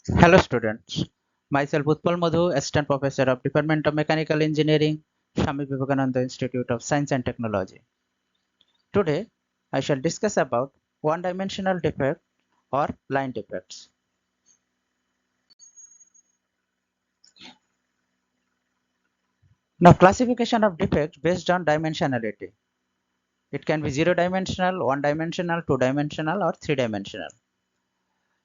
Hello students, myself Utpal Madhu, Assistant Professor of Department of Mechanical Engineering, Swami Vivekananda Institute of Science and Technology. Today, I shall discuss about one-dimensional defect or line defects. Now, classification of defects based on dimensionality. It can be zero-dimensional, one-dimensional, two-dimensional, or three-dimensional.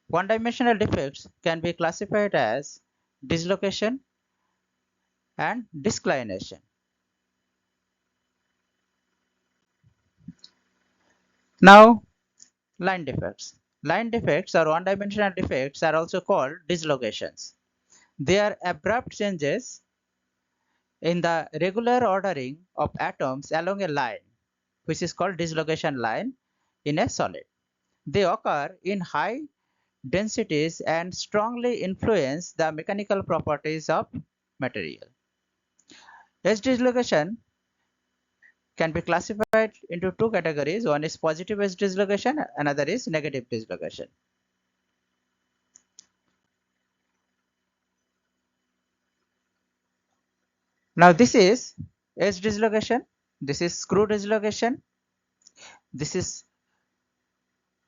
One-dimensional defects can be classified as dislocation and disclination. Now, line defects. Line defects or one-dimensional defects are also called dislocations. They are abrupt changes in the regular ordering of atoms along a line, which is called dislocation line in a solid. They occur in high densities and strongly influence the mechanical properties of material. Edge dislocation can be classified into two categories. One is positive edge dislocation, another is negative dislocation. Now this is edge dislocation, this is screw dislocation, this is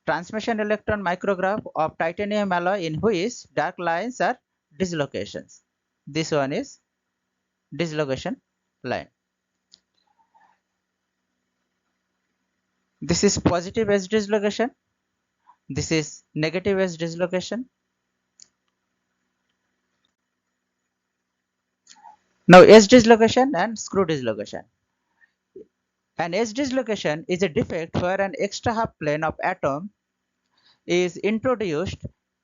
transmission electron micrograph of titanium alloy in which dark lines are dislocations. This one is dislocation line. This is positive edge dislocation, this is negative edge dislocation. Now edge dislocation and screw dislocation. An edge dislocation is a defect where an extra half plane of atom is introduced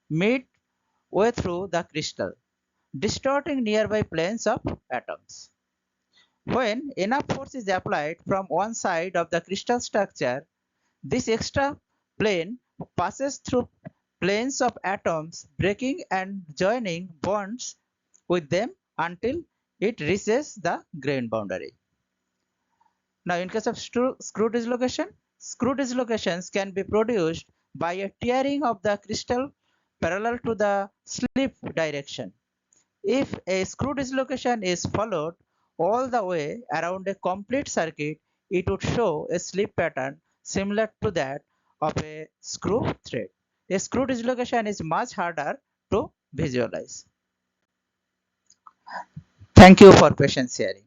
midway through the crystal, distorting nearby planes of atoms. When enough force is applied from one side of the crystal structure, this extra plane passes through planes of atoms, breaking and joining bonds with them until it reaches the grain boundary. Now, in case of screw dislocations can be produced by a tearing of the crystal parallel to the slip direction. If a screw dislocation is followed all the way around a complete circuit, it would show a slip pattern similar to that of a screw thread. A screw dislocation is much harder to visualize. Thank you for patient sharing.